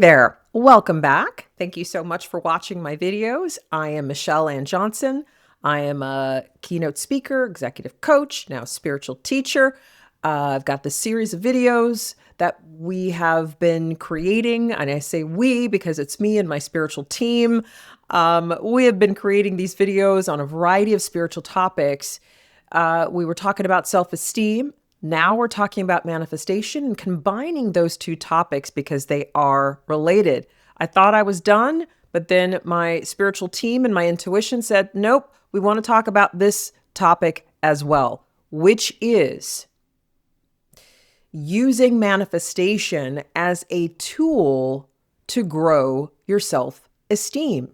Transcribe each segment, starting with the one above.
there, welcome back. Thank you so much for watching my videos. I am Michelle Ann Johnson. I am a keynote speaker, executive coach, now spiritual teacher. I've got this series of videos that we have been creating, and I say we because it's me and my spiritual team. We have been creating these videos on a variety of spiritual topics. We were talking about self-esteem. Now we're talking about manifestation and combining those two topics because they are related. I thought I was done, but then my spiritual team and my intuition said, nope, we want to talk about this topic as well, which is using manifestation as a tool to grow your self-esteem.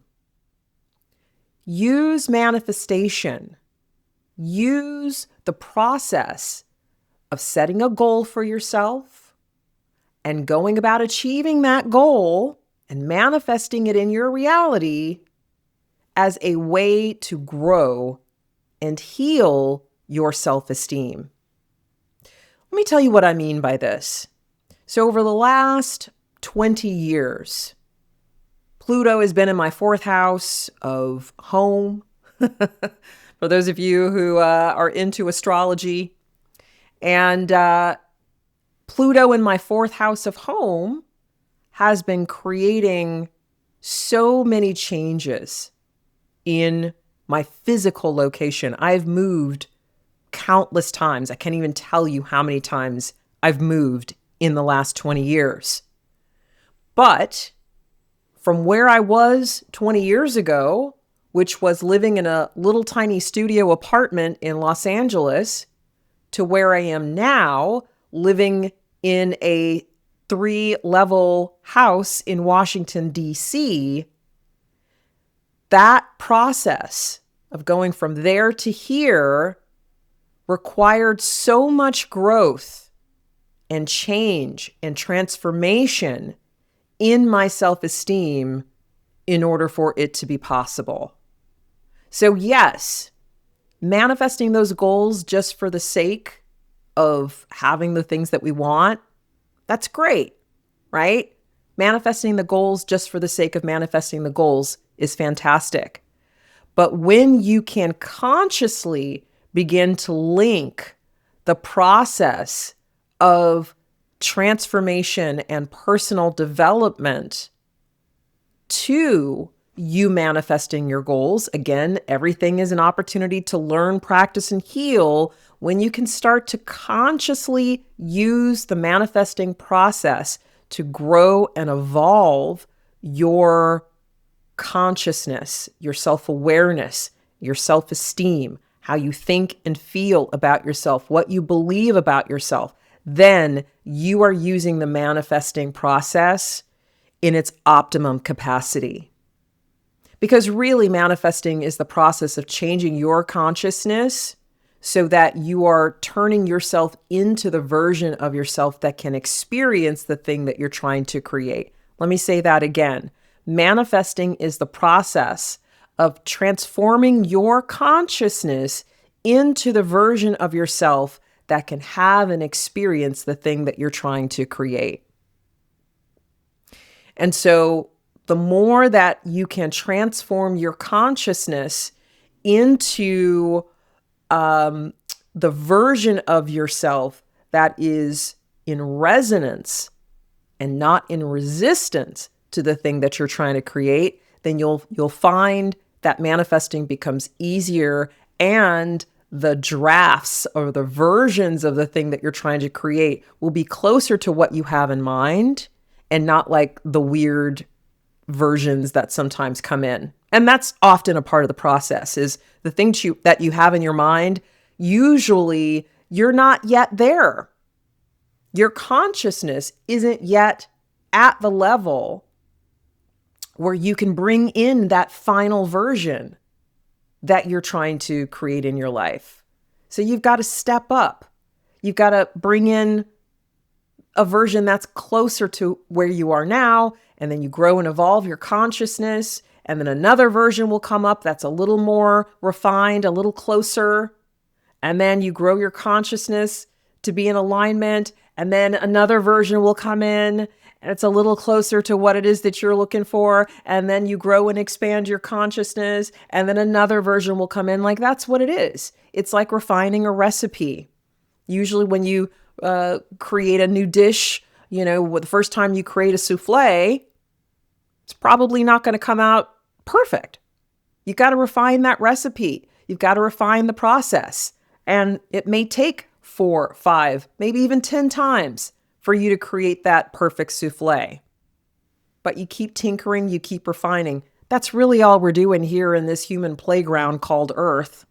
Use manifestation. Use the process of setting a goal for yourself and going about achieving that goal and manifesting it in your reality as a way to grow and heal your self-esteem. Let me tell you what I mean by this. So over the last 20 years, Pluto has been in my fourth house of home. For those of you who are into astrology, and Pluto in my fourth house of home has been creating so many changes in my physical location. I've moved countless times. I can't even tell you how many times I've moved in the last 20 years. But from where I was 20 years ago, which was living in a little tiny studio apartment in Los Angeles, to where I am now, living in a 3-level house in Washington, D.C., that process of going from there to here required so much growth and change and transformation in my self-esteem in order for it to be possible. So yes, manifesting those goals just for the sake of having the things that we want, that's great, right? Manifesting the goals just for the sake of manifesting the goals is fantastic. But when you can consciously begin to link the process of transformation and personal development to you manifesting your goals. Again, everything is an opportunity to learn, practice, and heal when you can start to consciously use the manifesting process to grow and evolve your consciousness, your self-awareness, your self-esteem, how you think and feel about yourself, what you believe about yourself. Then you are using the manifesting process in its optimum capacity. Because really manifesting is the process of changing your consciousness so that you are turning yourself into the version of yourself that can experience the thing that you're trying to create. Let me say that again. Manifesting is the process of transforming your consciousness into the version of yourself that can have and experience the thing that you're trying to create. And so the more that you can transform your consciousness into the version of yourself that is in resonance and not in resistance to the thing that you're trying to create, then you'll find that manifesting becomes easier, and the drafts or the versions of the thing that you're trying to create will be closer to what you have in mind and not like the weird versions that sometimes come in. And that's often a part of the process, is the things that you have in your mind, usually you're not yet there. Your consciousness isn't yet at the level where you can bring in that final version that you're trying to create in your life. So you've got to step up. You've got to bring in a version that's closer to where you are now, and then you grow and evolve your consciousness, and then another version will come up that's a little more refined, a little closer, and then you grow your consciousness to be in alignment, And then another version will come in and it's a little closer to what it is that you're looking for. And then you grow and expand your consciousness. And then another version will come in. Like, that's what it is. It's like refining a recipe. Usually when you create a new dish, the first time you create a souffle, it's probably not going to come out perfect. You've got to refine that recipe. You've got to refine the process. And it may take 4, 5, maybe even 10 times for you to create that perfect souffle. But you keep tinkering, you keep refining. That's really all we're doing here in this human playground called Earth.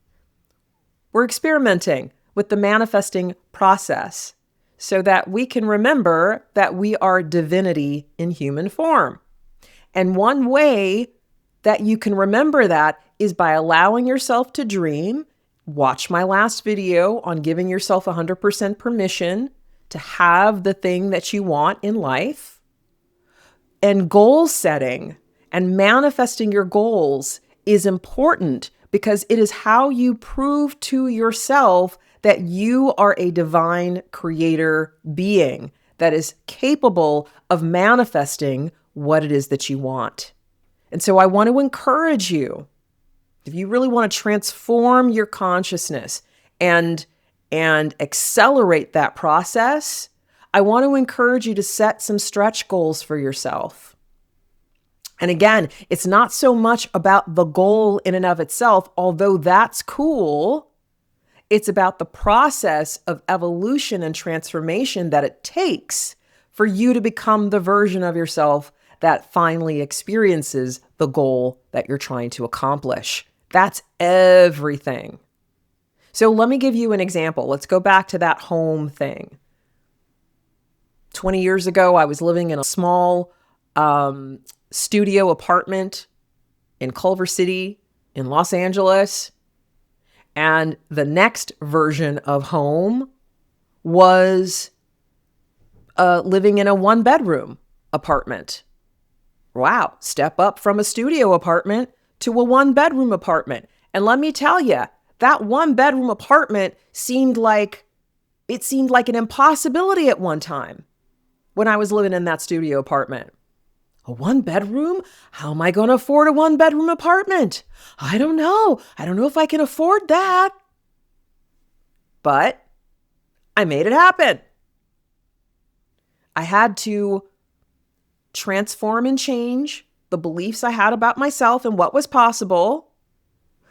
We're experimenting with the manifesting process so that we can remember that we are divinity in human form. And one way that you can remember that is by allowing yourself to dream. Watch my last video on giving yourself 100% permission to have the thing that you want in life. And goal setting and manifesting your goals is important because it is how you prove to yourself that you are a divine creator being that is capable of manifesting what it is that you want. And so I want to encourage you, if you really want to transform your consciousness and accelerate that process, I want to encourage you to set some stretch goals for yourself. And again, it's not so much about the goal in and of itself, although that's cool. It's about the process of evolution and transformation that it takes for you to become the version of yourself that finally experiences the goal that you're trying to accomplish. That's everything. So let me give you an example. Let's go back to that home thing. 20 years ago, I was living in a small studio apartment in Culver City in Los Angeles. And the next version of home was living in a 1-bedroom apartment. Wow, step up from a studio apartment to a 1-bedroom apartment. And let me tell you, that 1-bedroom apartment seemed like an impossibility at one time when I was living in that studio apartment. A 1-bedroom? How am I going to afford a 1-bedroom apartment? I don't know. I don't know if I can afford that. But I made it happen. I had to transform and change the beliefs I had about myself and what was possible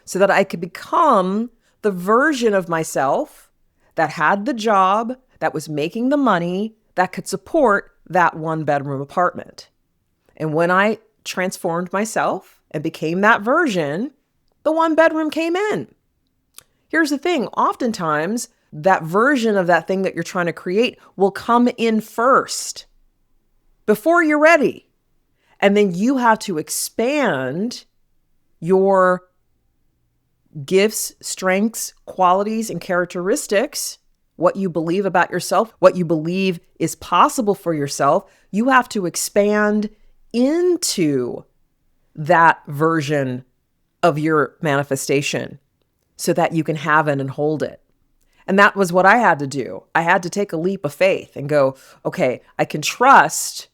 so that I could become the version of myself that had the job, that was making the money, that could support that 1-bedroom apartment. And when I transformed myself and became that version, the 1-bedroom came in. Here's the thing. Oftentimes, that version of that thing that you're trying to create will come in first before you're ready. And then you have to expand your gifts, strengths, qualities, and characteristics, what you believe about yourself, what you believe is possible for yourself. You have to expand into that version of your manifestation so that you can have it and hold it. And that was what I had to do. I had to take a leap of faith and go, okay, I can trust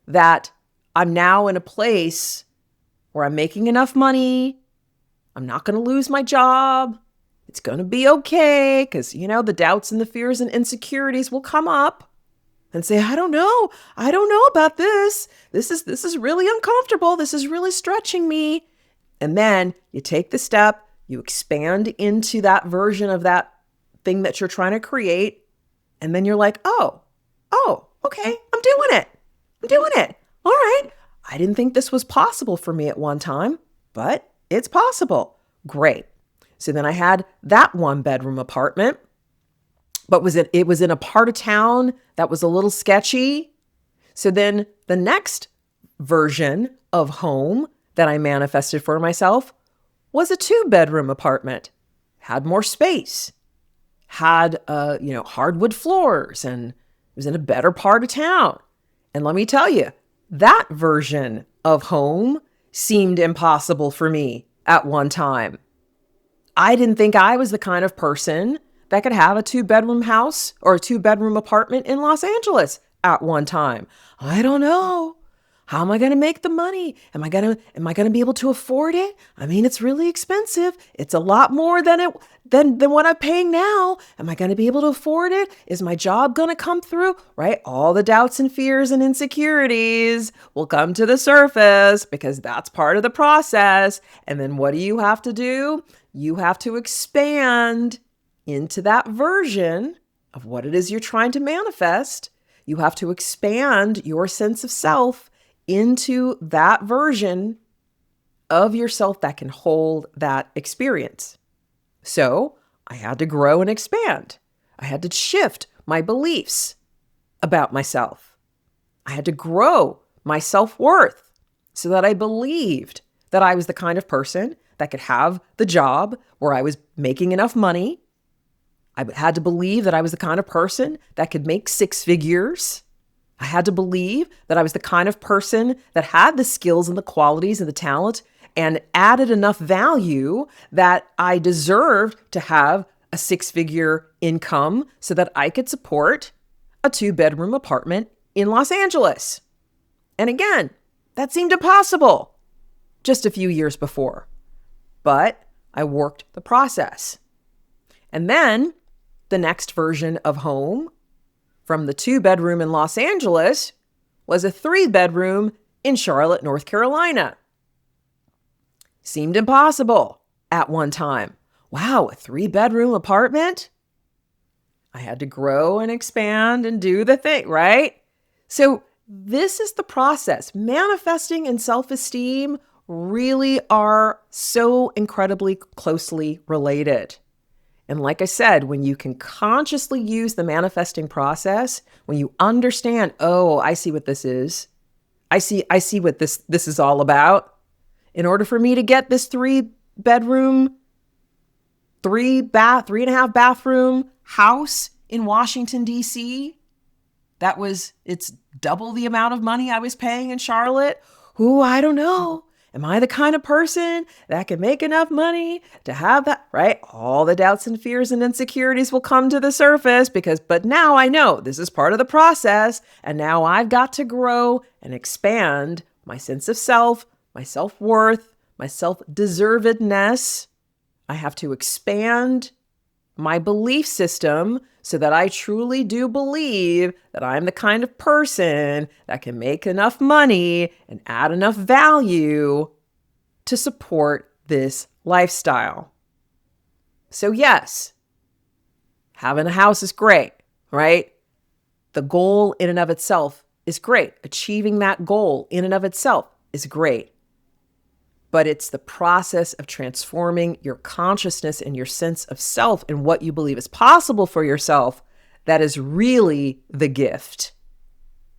that I'm now in a place where I'm making enough money. I'm not going to lose my job. It's going to be okay because, the doubts and the fears and insecurities will come up and say, I don't know about this. This is really uncomfortable. This is really stretching me. And then you take the step, you expand into that version of that thing that you're trying to create. And then you're like, oh, okay, I'm doing it. All right. I didn't think this was possible for me at one time, but it's possible. Great. So then I had that 1-bedroom apartment, but it was in a part of town that was a little sketchy. So then the next version of home that I manifested for myself was a 2-bedroom apartment, had more space, had, hardwood floors, and it was in a better part of town. And let me tell you, that version of home seemed impossible for me at one time. I didn't think I was the kind of person that could have a 2-bedroom house or a 2-bedroom apartment in Los Angeles at one time. I don't know. How am I going to make the money? Am I going to be able to afford it? I mean, it's really expensive. It's a lot more than what I'm paying now. Am I going to be able to afford it? Is my job going to come through? Right? All the doubts and fears and insecurities will come to the surface because that's part of the process. And then what do you have to do? You have to expand into that version of what it is you're trying to manifest. You have to expand your sense of self into that version of yourself that can hold that experience. So I had to grow and expand. I had to shift my beliefs about myself. I had to grow my self-worth so that I believed that I was the kind of person that could have the job where I was making enough money. I had to believe that I was the kind of person that could make 6 figures. I had to believe that I was the kind of person that had the skills and the qualities and the talent and added enough value that I deserved to have a 6-figure income so that I could support a 2-bedroom apartment in Los Angeles. And again, that seemed impossible just a few years before, but I worked the process. And then the next version of home from the 2-bedroom in Los Angeles was a 3-bedroom in Charlotte, North Carolina. Seemed impossible at one time. Wow, a 3-bedroom apartment? I had to grow and expand and do the thing, right? So this is the process. Manifesting and self-esteem really are so incredibly closely related. And like I said, when you can consciously use the manifesting process, when you understand, oh, I see what this is. I see what this is all about. In order for me to get this 3-bedroom, 3.5 bathroom house in Washington, D.C., it's double the amount of money I was paying in Charlotte. Ooh, I don't know. Am I the kind of person that can make enough money to have that, right? All the doubts and fears and insecurities will come to the surface but now I know this is part of the process. And now I've got to grow and expand my sense of self, my self-worth, my self-deservedness. I have to expand my belief system so that I truly do believe that I'm the kind of person that can make enough money and add enough value to support this lifestyle. So yes, having a house is great, right? The goal in and of itself is great. Achieving that goal in and of itself is great. But it's the process of transforming your consciousness and your sense of self and what you believe is possible for yourself that is really the gift.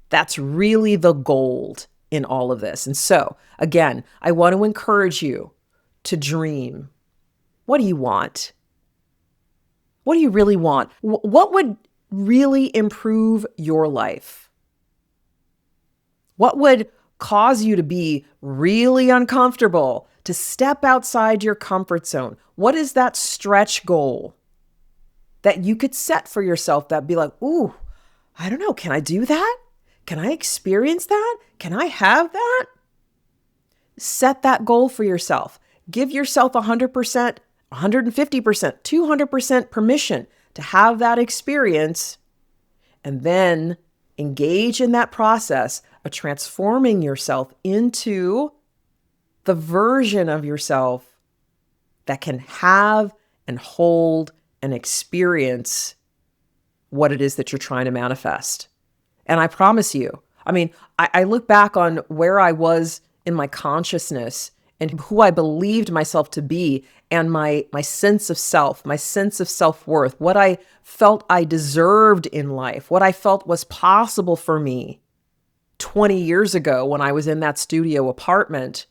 That's really the gold in all of this. And so, again, I want to encourage you to dream. What do you want? What do you really want? What would really improve your life? What would cause you to be really uncomfortable, to step outside your comfort zone? What is that stretch goal that you could set for yourself that'd be like, ooh, I don't know, can I do that? Can I experience that? Can I have that? Set that goal for yourself. Give yourself 100%, 150%, 200% permission to have that experience, and then engage in that process of transforming yourself into the version of yourself that can have and hold and experience what it is that you're trying to manifest. And I promise you, I look back on where I was in my consciousness and who I believed myself to be, and my sense of self, my sense of self-worth, what I felt I deserved in life, what I felt was possible for me 20 years ago when I was in that studio apartment.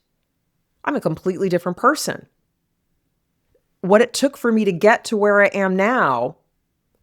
I'm a completely different person. What it took for me to get to where I am now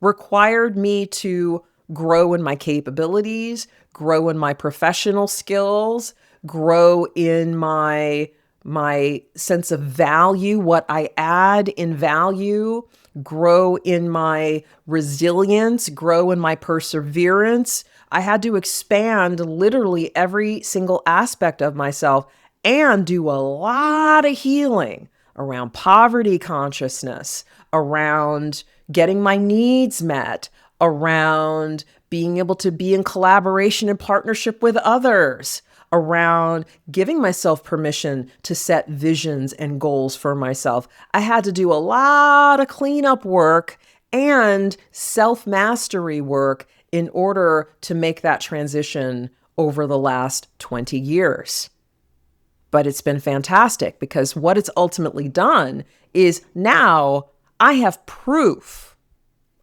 required me to grow in my capabilities, grow in my professional skills, grow in my my sense of value, what I add in value, grow in my resilience, grow in my perseverance. I had to expand literally every single aspect of myself and do a lot of healing around poverty consciousness, around getting my needs met, around being able to be in collaboration and partnership with others, around giving myself permission to set visions and goals for myself. I had to do a lot of cleanup work and self-mastery work in order to make that transition over the last 20 years. But it's been fantastic because what it's ultimately done is now I have proof,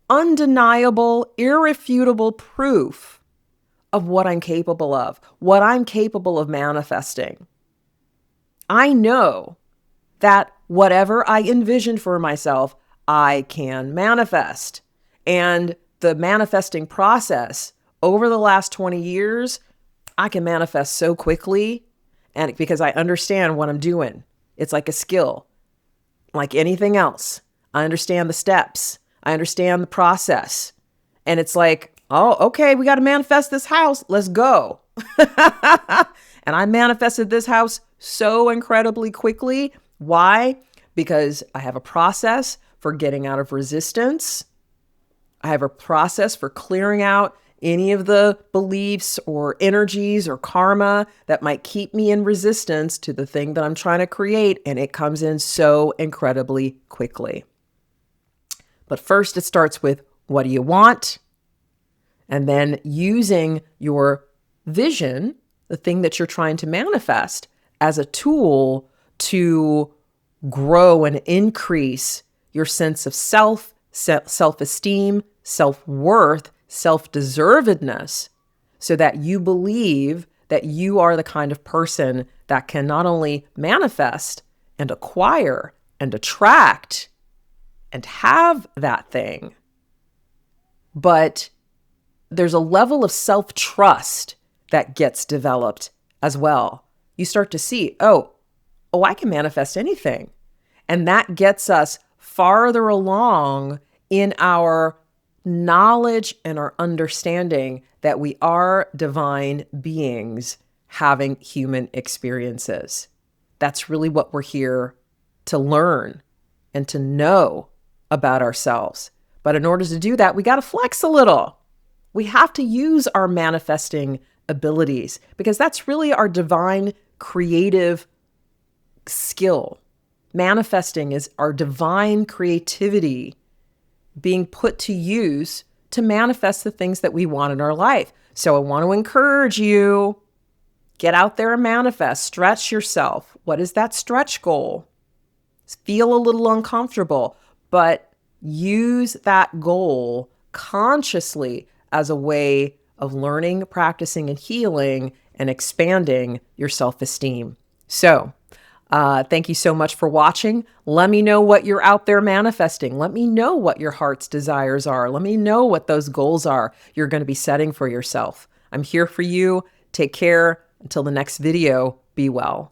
undeniable, irrefutable proof of what I'm capable of, what I'm capable of manifesting. I know that whatever I envision for myself, I can manifest. And the manifesting process over the last 20 years, I can manifest so quickly, and because I understand what I'm doing. It's like a skill, like anything else. I understand the steps. I understand the process. And it's like, oh, okay, we got to manifest this house. Let's go. And I manifested this house so incredibly quickly. Why? Because I have a process for getting out of resistance. I have a process for clearing out any of the beliefs or energies or karma that might keep me in resistance to the thing that I'm trying to create. And it comes in so incredibly quickly. But first, it starts with, what do you want? And then using your vision, the thing that you're trying to manifest, as a tool to grow and increase your sense of self, self-esteem, self-worth, self-deservedness, so that you believe that you are the kind of person that can not only manifest and acquire and attract and have that thing, but there's a level of self-trust that gets developed as well. You start to see, oh, I can manifest anything. And that gets us farther along in our knowledge and our understanding that we are divine beings having human experiences. That's really what we're here to learn and to know about ourselves. But in order to do that, we got to flex a little. We have to use our manifesting abilities because that's really our divine creative skill. Manifesting is our divine creativity being put to use to manifest the things that we want in our life. So I want to encourage you, get out there and manifest, stretch yourself. What is that stretch goal? Feel a little uncomfortable, but use that goal consciously as a way of learning, practicing, and healing and expanding your self-esteem. So, thank you so much for watching. Let me know what you're out there manifesting. Let me know what your heart's desires are. Let me know what those goals are you're going to be setting for yourself. I'm here for you. Take care. Until the next video, be well.